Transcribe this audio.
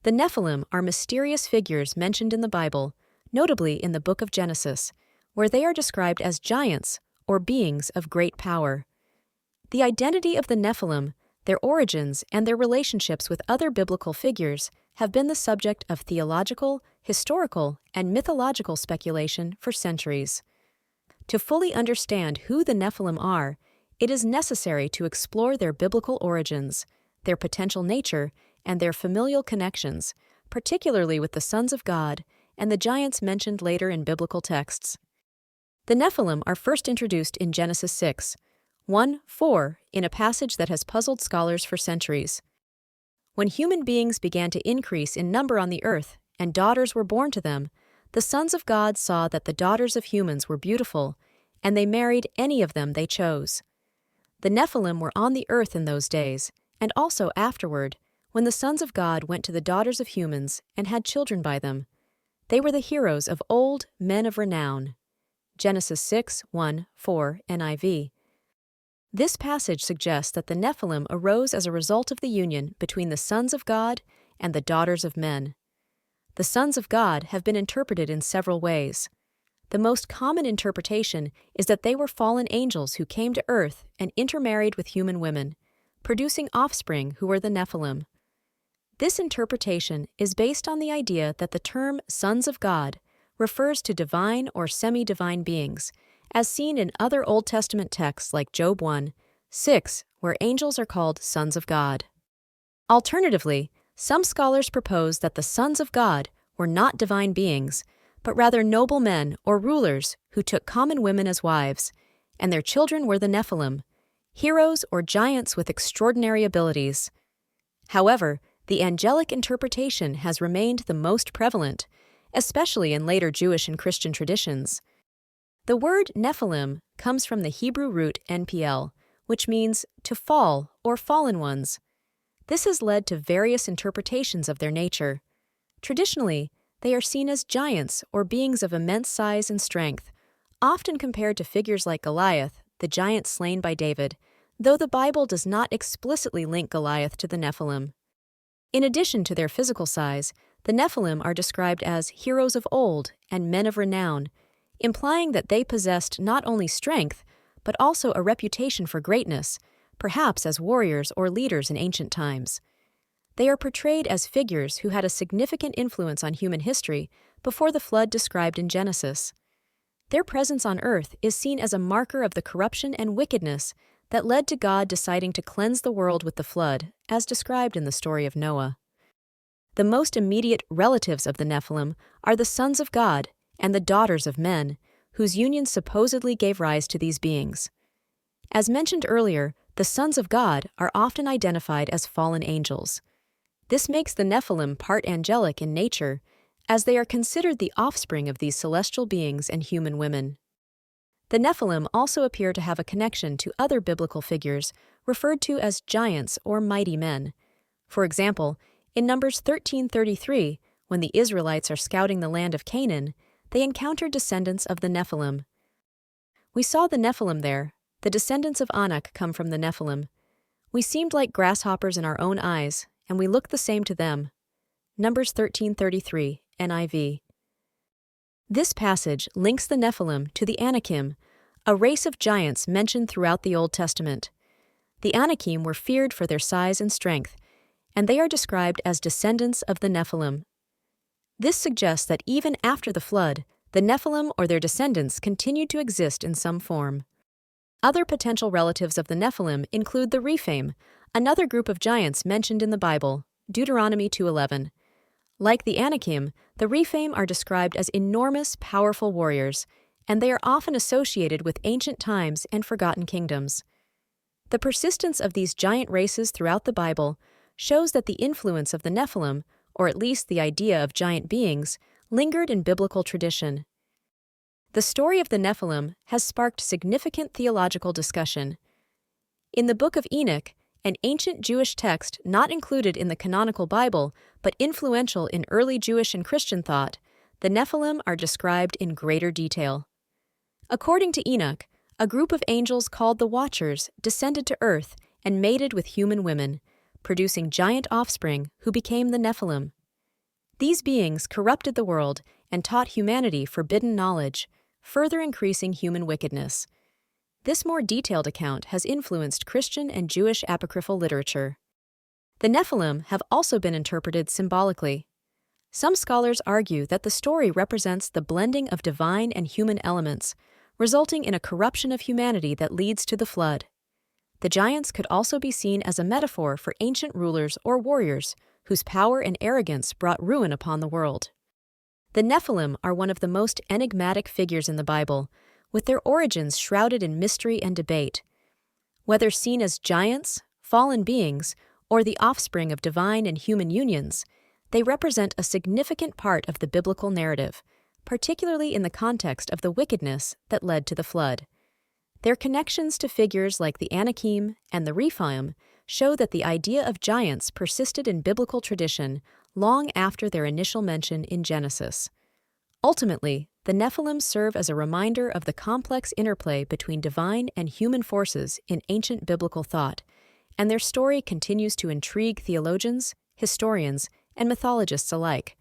The Nephilim are mysterious figures mentioned in the Bible, notably in the book of Genesis, where they are described as giants or beings of great power. The identity of the Nephilim, their origins, and their relationships with other biblical figures have been the subject of theological, historical, and mythological speculation for centuries. To fully understand who the Nephilim are, it is necessary to explore their biblical origins, their potential nature, and their familial connections, particularly with the sons of God and the giants mentioned later in biblical texts. The Nephilim are first introduced in Genesis 6:1-4 in a passage that has puzzled scholars for centuries. When human beings began to increase in number on the earth and daughters were born to them, the sons of God saw that the daughters of humans were beautiful, and they married any of them they chose. The Nephilim were on the earth in those days, and also afterward, when the sons of God went to the daughters of humans and had children by them. They were the heroes of old, men of renown. Genesis 6:1-4 NIV. This passage suggests that the Nephilim arose as a result of the union between the sons of God and the daughters of men. The sons of God have been interpreted in several ways. The most common interpretation is that they were fallen angels who came to earth and intermarried with human women, producing offspring who were the Nephilim. This interpretation is based on the idea that the term sons of God refers to divine or semi-divine beings, as seen in other Old Testament texts like Job 1:6, where angels are called sons of God. Alternatively, some scholars propose that the sons of God were not divine beings, but rather noble men or rulers who took common women as wives, and their children were the Nephilim, heroes or giants with extraordinary abilities. However, the angelic interpretation has remained the most prevalent, especially in later Jewish and Christian traditions. The word Nephilim comes from the Hebrew root NPL, which means to fall or fallen ones. This has led to various interpretations of their nature. Traditionally, they are seen as giants or beings of immense size and strength, often compared to figures like Goliath, the giant slain by David, though the Bible does not explicitly link Goliath to the Nephilim. In addition to their physical size, the Nephilim are described as heroes of old and men of renown, implying that they possessed not only strength, but also a reputation for greatness, perhaps as warriors or leaders in ancient times. They are portrayed as figures who had a significant influence on human history before the flood described in Genesis. Their presence on earth is seen as a marker of the corruption and wickedness that led to God deciding to cleanse the world with the flood, as described in the story of Noah. The most immediate relatives of the Nephilim are the sons of God and the daughters of men, whose union supposedly gave rise to these beings. As mentioned earlier, the sons of God are often identified as fallen angels. This makes the Nephilim part angelic in nature, as they are considered the offspring of these celestial beings and human women. The Nephilim also appear to have a connection to other biblical figures referred to as giants or mighty men. For example, in Numbers 13:33, when the Israelites are scouting the land of Canaan, they encounter descendants of the Nephilim. We saw the Nephilim there. The descendants of Anak come from the Nephilim. We seemed like grasshoppers in our own eyes, and we looked the same to them. Numbers 13:33, NIV. This passage links the Nephilim to the Anakim, a race of giants mentioned throughout the Old Testament. The Anakim were feared for their size and strength, and they are described as descendants of the Nephilim. This suggests that even after the flood, the Nephilim or their descendants continued to exist in some form. Other potential relatives of the Nephilim include the Rephaim, another group of giants mentioned in the Bible, Deuteronomy 2:11. Like the Anakim, the Rephaim are described as enormous, powerful warriors, and they are often associated with ancient times and forgotten kingdoms. The persistence of these giant races throughout the Bible shows that the influence of the Nephilim, or at least the idea of giant beings, lingered in biblical tradition. The story of the Nephilim has sparked significant theological discussion. In the Book of Enoch, an ancient Jewish text not included in the canonical Bible but influential in early Jewish and Christian thought, the Nephilim are described in greater detail. According to Enoch, a group of angels called the Watchers descended to earth and mated with human women, producing giant offspring who became the Nephilim. These beings corrupted the world and taught humanity forbidden knowledge, further increasing human wickedness. This more detailed account has influenced Christian and Jewish apocryphal literature. The Nephilim have also been interpreted symbolically. Some scholars argue that the story represents the blending of divine and human elements, resulting in a corruption of humanity that leads to the flood. The giants could also be seen as a metaphor for ancient rulers or warriors whose power and arrogance brought ruin upon the world. The Nephilim are one of the most enigmatic figures in the Bible, with their origins shrouded in mystery and debate. Whether seen as giants, fallen beings, or the offspring of divine and human unions, they represent a significant part of the biblical narrative, particularly in the context of the wickedness that led to the flood. Their connections to figures like the Anakim and the Rephaim show that the idea of giants persisted in biblical tradition long after their initial mention in Genesis. Ultimately, the Nephilim serve as a reminder of the complex interplay between divine and human forces in ancient biblical thought, and their story continues to intrigue theologians, historians, and mythologists alike.